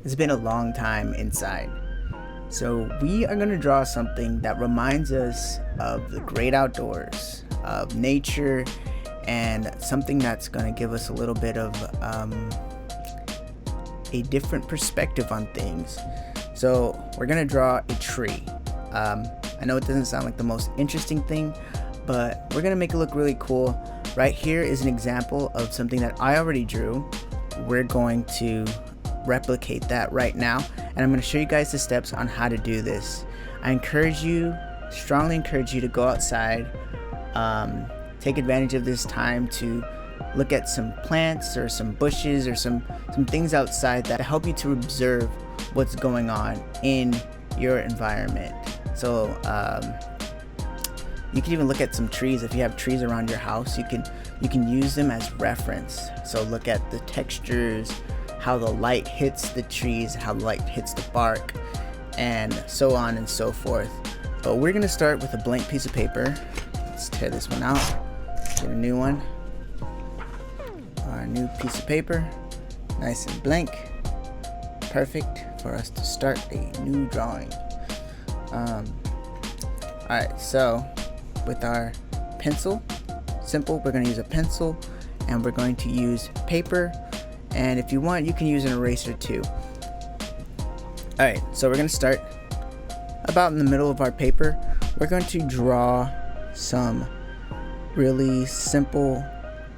It's been a long time inside. So we are going to draw something that reminds us of the great outdoors, of nature, and something that's going to give us a little bit of a different perspective on things. So we're going to draw a tree. I know it doesn't sound like the most interesting thing, but we're going to make it look really cool. Right here is an example of something that I already drew. We're going to replicate that right now, and I'm going to show you guys the steps on how to do this. I strongly encourage you to go outside, take advantage of this time to look at some plants or some bushes or some things outside that help you to observe what's going on in your environment. So you can even look at some trees. If you have trees around your house, you can use them as reference. So look at the textures, how the light hits the trees, how the light hits the bark, and so on and so forth. But we're gonna start with a blank piece of paper. Let's tear this one out, get a new one. Our new piece of paper, nice and blank, perfect for us to start a new drawing. Alright, so with our pencil, simple, we're gonna use a pencil, and we're going to use paper. And if you want, you can use an eraser too. Alright, so we're going to start about in the middle of our paper. We're going to draw some really simple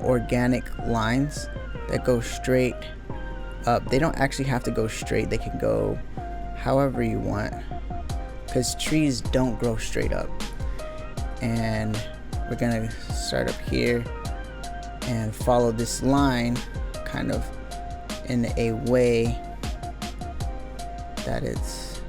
organic lines that go straight up. They don't actually have to go straight. They can go however you want, because trees don't grow straight up. And we're going to start up here and follow this line kind of in a way that it's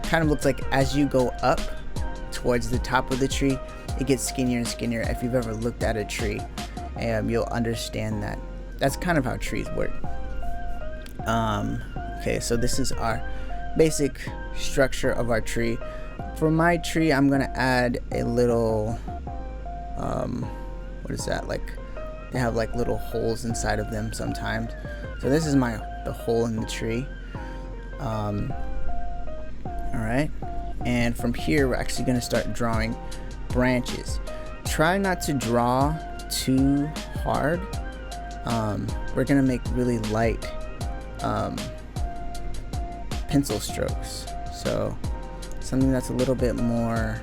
kind of looks like as you go up towards the top of the tree, it gets skinnier and skinnier. If you've ever looked at a tree, you'll understand that that's kind of how trees work. Okay, so this is our basic structure of our tree. For my tree, I'm gonna add a little what is that, like they have like little holes inside of them sometimes. So this is the hole in the tree. All right, and from here we're actually going to start drawing branches. Try not to draw too hard. We're going to make really light pencil strokes, so something that's a little bit more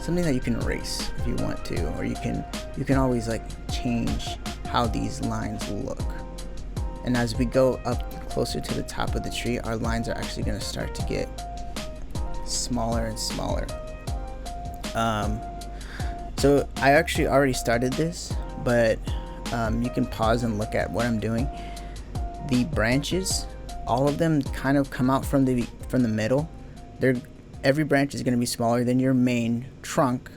something that you can erase if you want to, or you can always like change how these lines look. And as we go up closer to the top of the tree, our lines are actually going to start to get smaller and smaller. So I actually already started this, but you can pause and look at what I'm doing. The branches, all of them kind of come out from the middle. Every branch is going to be smaller than your main trunk,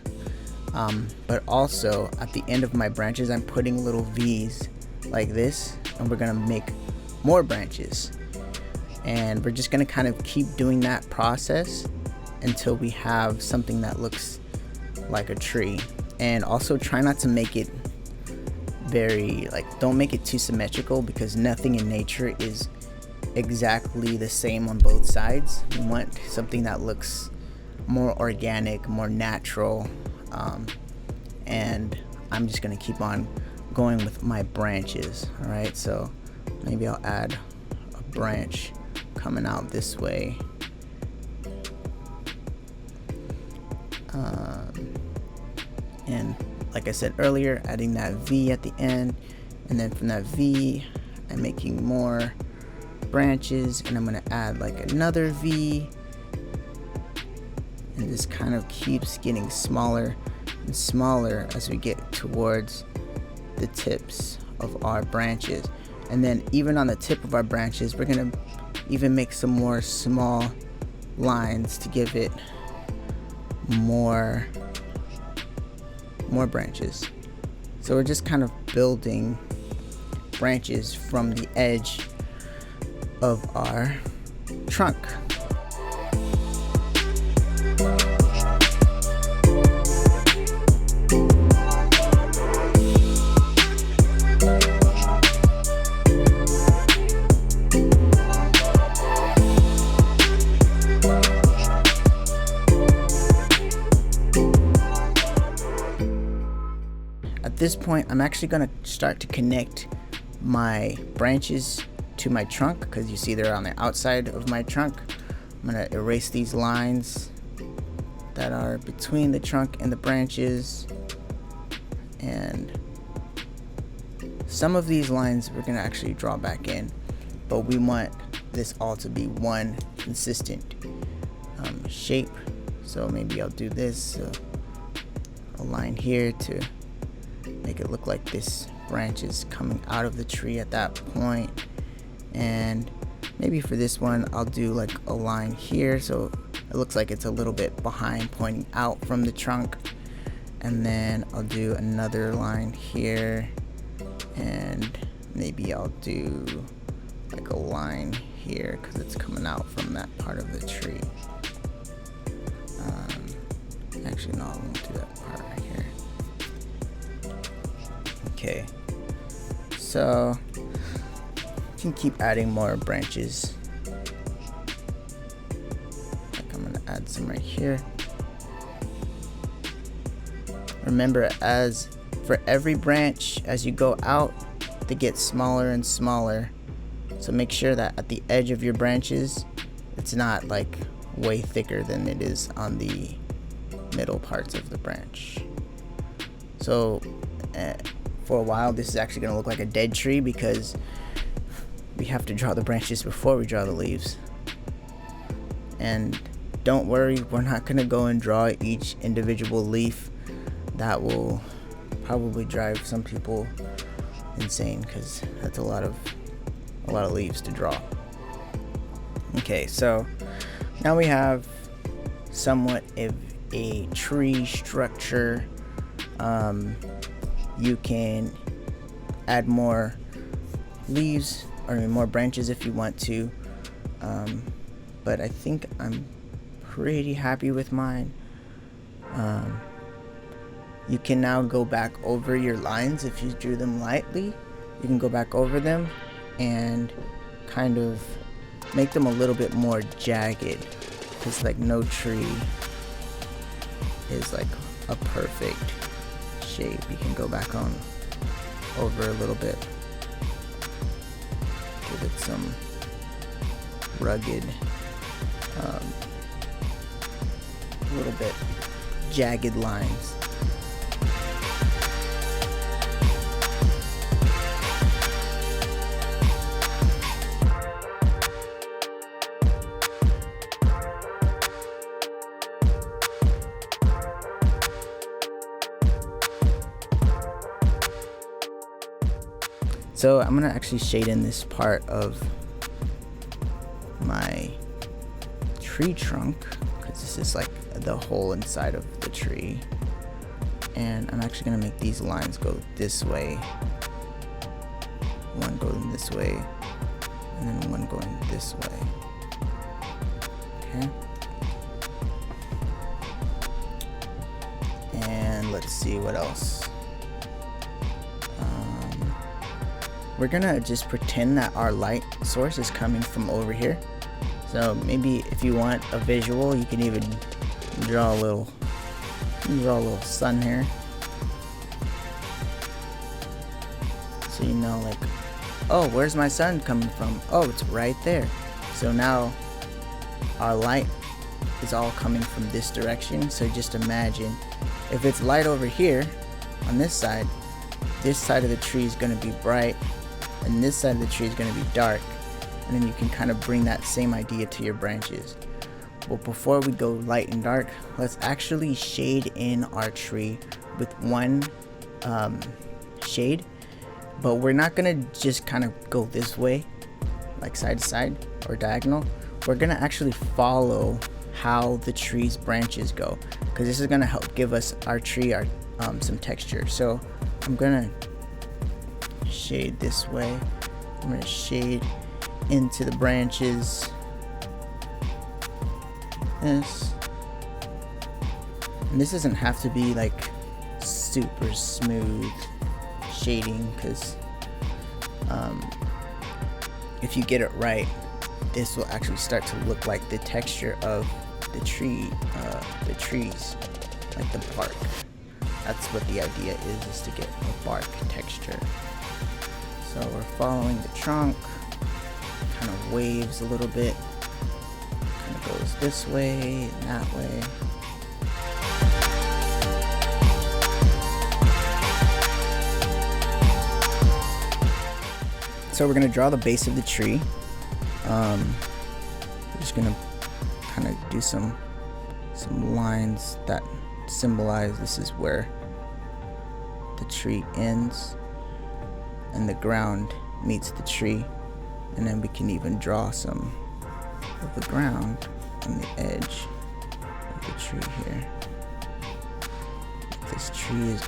but also at the end of my branches I'm putting little V's like this, and we're going to make more branches, and we're just going to kind of keep doing that process until we have something that looks like a tree. And also try not to make it don't make it too symmetrical, because nothing in nature is exactly the same on both sides. We want something that looks more organic, more natural, and I'm just gonna keep on going with my branches. All right, so maybe I'll add a branch coming out this way, and like I said earlier, adding that V at the end, and then from that V I'm making more branches, and I'm going to add like another V, and this kind of keeps getting smaller and smaller as we get towards the tips of our branches. And then even on the tip of our branches, we're going to even make some more small lines to give it more branches. So we're just kind of building branches from the edge of our trunk. at this point, I'm actually going to start to connect my branches to my trunk, because you see they're on the outside of my trunk. I'm going to erase these lines that are between the trunk and the branches, and some of these lines we're going to actually draw back in, but we want this all to be one consistent shape. So maybe I'll do this, a line here to make it look like this branch is coming out of the tree at that point. And maybe for this one I'll do like a line here so it looks like it's a little bit behind, pointing out from the trunk. And then I'll do another line here, and maybe I'll do like a line here because it's coming out from that part of the tree. Actually, no, I won't do that part right here. Okay, so you can keep adding more branches. Like I'm gonna add some right here. Remember, as for every branch, as you go out, they get smaller and smaller. So make sure that at the edge of your branches, it's not like way thicker than it is on the middle parts of the branch. So for a while, this is actually going to look like a dead tree because we have to draw the branches before we draw the leaves. And don't worry, we're not going to go and draw each individual leaf. That will probably drive some people insane because that's a lot of leaves to draw. Okay, so now we have somewhat of a tree structure. You can add more leaves or more branches if you want to, but I think I'm pretty happy with mine. You can now go back over your lines. If you drew them lightly, you can go back over them and kind of make them a little bit more jagged, because like no tree is like a perfect shape. You can go back on over a little bit, give it some rugged, a little bit jagged lines. So I'm gonna actually shade in this part of my tree trunk because this is like the hole inside of the tree, and I'm actually gonna make these lines go this way, one going this way and then one going this way. Okay, and let's see what else. We're gonna just pretend that our light source is coming from over here. So maybe if you want a visual, you can even draw a little sun here. So you know, like, oh, where's my sun coming from? Oh, it's right there. So now our light is all coming from this direction. So just imagine if it's light over here on this side of the tree is gonna be bright, and this side of the tree is going to be dark, and then you can kind of bring that same idea to your branches. But before we go light and dark, let's actually shade in our tree with one shade, but we're not going to just kind of go this way, like side to side or diagonal. We're going to actually follow how the tree's branches go, because this is going to help give us our tree some texture. So I'm going to shade this way. I'm going to shade into the branches. This. And this doesn't have to be like super smooth shading, because if you get it right, this will actually start to look like the texture of the tree, the trees, like the bark. That's what the idea is to get a bark texture. So we're following the trunk, kind of waves a little bit, kind of goes this way and that way. So we're gonna draw the base of the tree. We're just gonna kind of do some lines that symbolize this is where the tree ends and the ground meets the tree, and then we can even draw some of the ground on the edge of the tree here. This tree is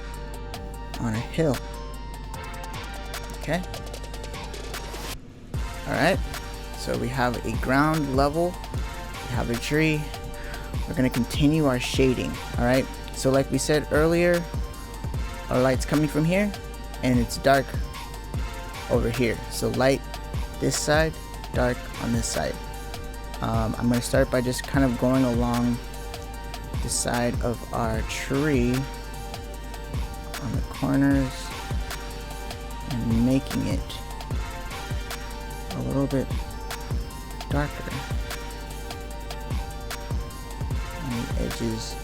on a hill. Okay. Alright, so we have a ground level, we have a tree. We're going to continue our shading. Alright, so like we said earlier, our light's coming from here and it's dark over here. So light this side, dark on this side. I'm going to start by just kind of going along the side of our tree on the corners and making it a little bit darker on the edges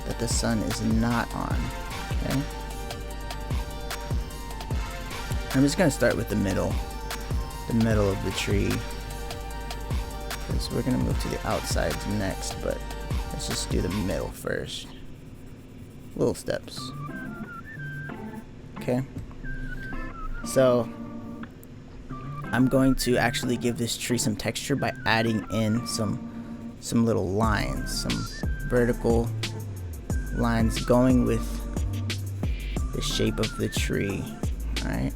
that the sun is not on. Okay, I'm just gonna start with the middle of the tree, because we're gonna move to the outsides next, but let's just do the middle first. Little steps. Okay, so I'm going to actually give this tree some texture by adding in some little lines, some vertical lines going with the shape of the tree. All right.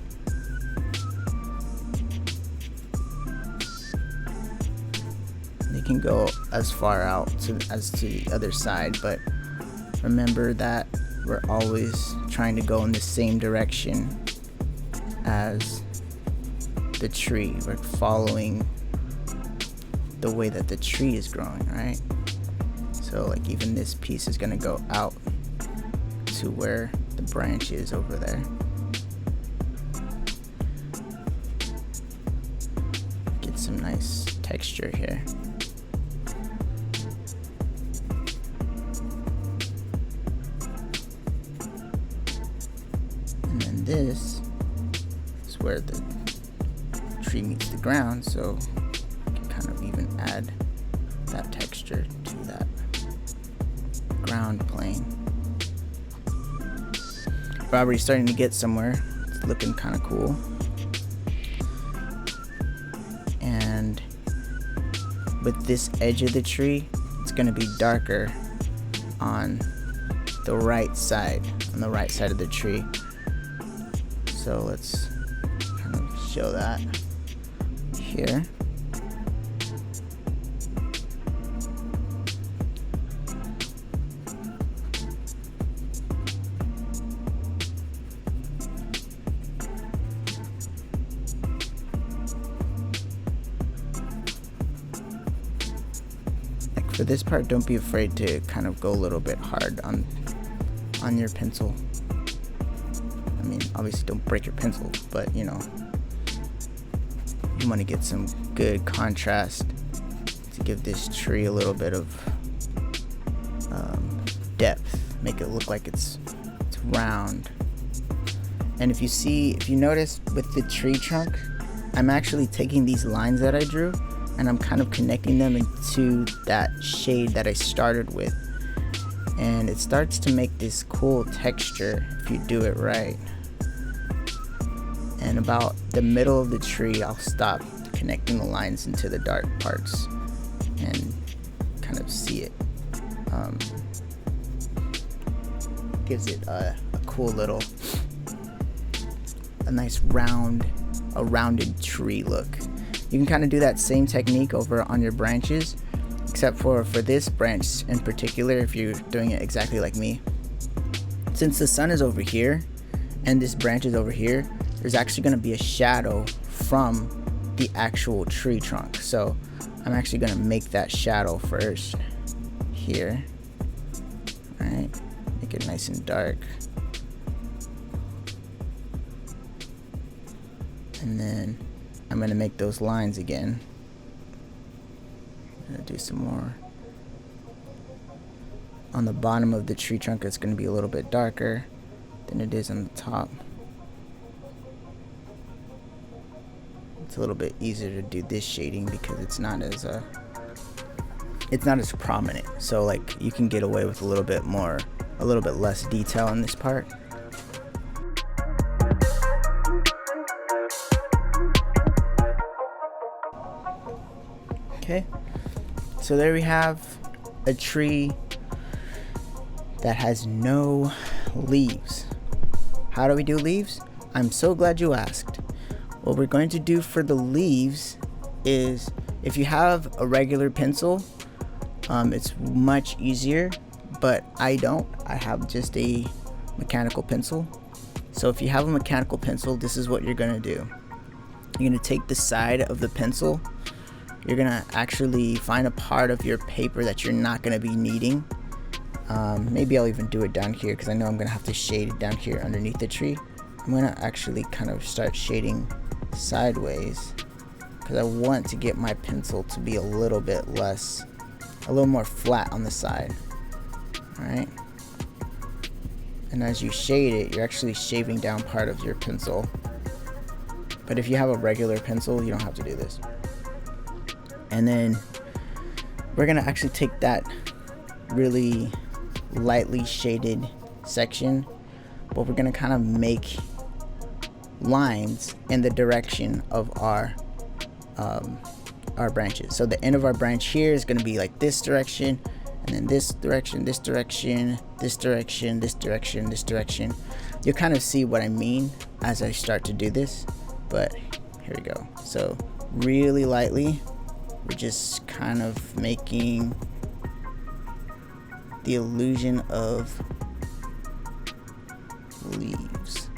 They can go as far out as to the other side, but remember that we're always trying to go in the same direction as the tree. We're following the way that the tree is growing, right? So like even this piece is gonna go out to where the branch is over there. Get some nice texture here. And then this is where the tree meets the ground, so you can kind of even add that texture to that ground plane. We're already starting to get somewhere. It's looking kind of cool. And with this edge of the tree, it's going to be darker on the right side, of the tree. So let's kind of show that here. Like for this part, don't be afraid to kind of go a little bit hard on your pencil. I mean, obviously don't break your pencil, but you know, you want to get some good contrast to give this tree a little bit of depth, make it look like it's round. And if you notice with the tree trunk, I'm actually taking these lines that I drew and I'm kind of connecting them into that shade that I started with, and it starts to make this cool texture if you do it right. And about the middle of the tree, I'll stop connecting the lines into the dark parts and kind of see it. Gives it a cool little, a nice rounded tree look. You can kind of do that same technique over on your branches, except for this branch in particular, if you're doing it exactly like me. Since the sun is over here and this branch is over here, there's actually going to be a shadow from the actual tree trunk. So I'm actually going to make that shadow first here. All right, make it nice and dark. And then I'm going to make those lines again. I'm going to do some more. On the bottom of the tree trunk, it's going to be a little bit darker than it is on the top. It's a little bit easier to do this shading because it's not as prominent. So like you can get away with a little bit less detail in this part. Okay, so there we have a tree that has no leaves. How do we do leaves? I'm so glad you asked. What we're going to do for the leaves is, if you have a regular pencil, it's much easier, but I don't. I have just a mechanical pencil. So if you have a mechanical pencil, this is what you're gonna do. You're gonna take the side of the pencil. You're gonna actually find a part of your paper that you're not gonna be needing. Maybe I'll even do it down here because I know I'm gonna have to shade it down here underneath the tree. I'm gonna actually kind of start shading sideways because I want to get my pencil to be a little more flat on the side. Alright, and as you shade it, you're actually shaving down part of your pencil. But if you have a regular pencil, you don't have to do this. And then we're gonna actually take that really lightly shaded section, but we're gonna kind of make lines in the direction of our branches. So the end of our branch here is going to be like this direction, and then this direction, this direction, this direction, this direction, this direction. You'll kind of see what I mean as I start to do this, but here we go. So really lightly, we're just kind of making the illusion of leaves,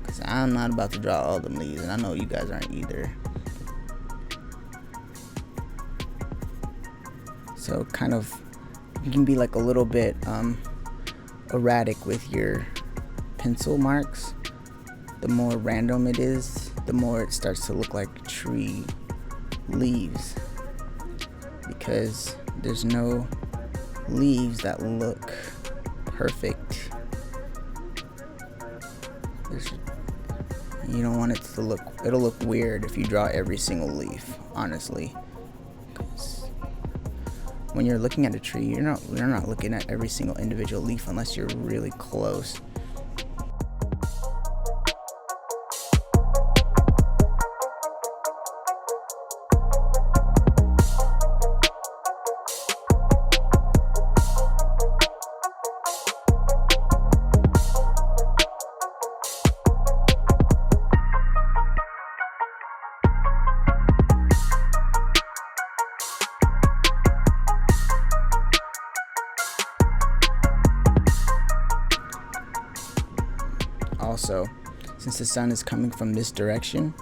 because I'm not about to draw all them leaves, and I know you guys aren't either. So kind of, you can be like a little bit erratic with your pencil marks. The more random it is, the more it starts to look like tree leaves, because there's no leaves that look perfect. You don't want it to look, it'll look weird if you draw every single leaf, honestly. When you're looking at a tree, you're not looking at every single individual leaf unless you're really close. Also, since the sun is coming from this direction,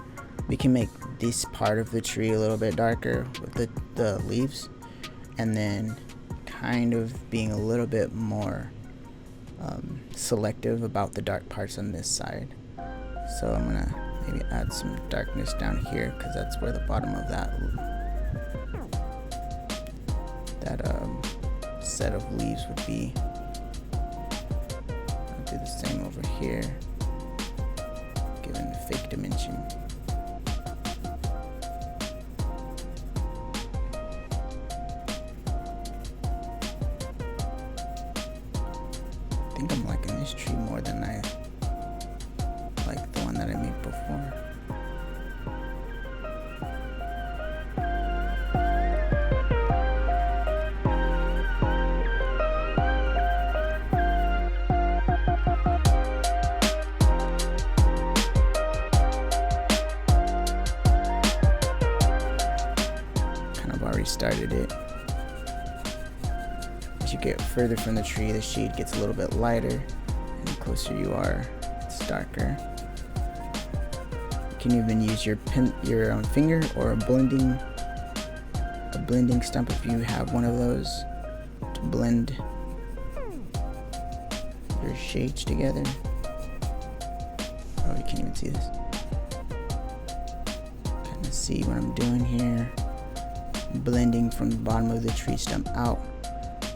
we can make this part of the tree a little bit darker with the leaves, and then kind of being a little bit more selective about the dark parts on this side. So I'm gonna maybe add some darkness down here, because that's where the bottom of that set of leaves would be. I'll do the same over here, given the fake dimension. I think I'm liking this tree more than I like the one that I made before. Already started it. As you get further from the tree, the shade gets a little bit lighter, and the closer you are, it's darker. You can even use your finger or a blending stump if you have one of those to blend your shades together. Oh, you can't even see this. see what I'm doing here. Blending from the bottom of the tree stump out.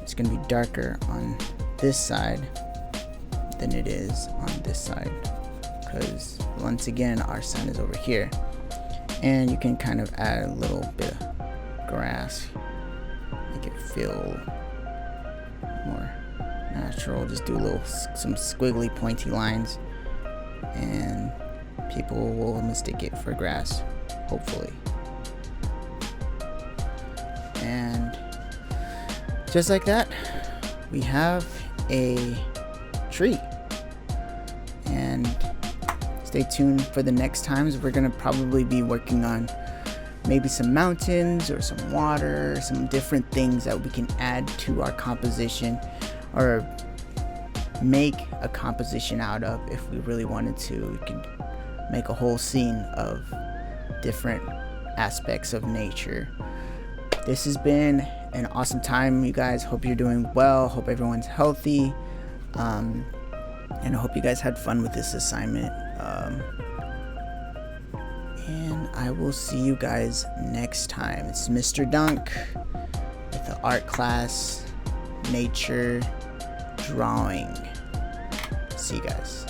It's going to be darker on this side than it is on this side, because once again our sun is over here. And you can kind of add a little bit of grass, make it feel more natural. Just do some squiggly pointy lines, and people will mistake it for grass, hopefully. And just like that, we have a tree. And stay tuned for the next times. We're gonna probably be working on maybe some mountains or some water, some different things that we can add to our composition, or make a composition out of. If we really wanted to, we can make a whole scene of different aspects of nature. This has been an awesome time, you guys. Hope you're doing well. Hope everyone's healthy. And I hope you guys had fun with this assignment. And I will see you guys next time. It's Mr. Dunk with the art class, nature, drawing. See you guys.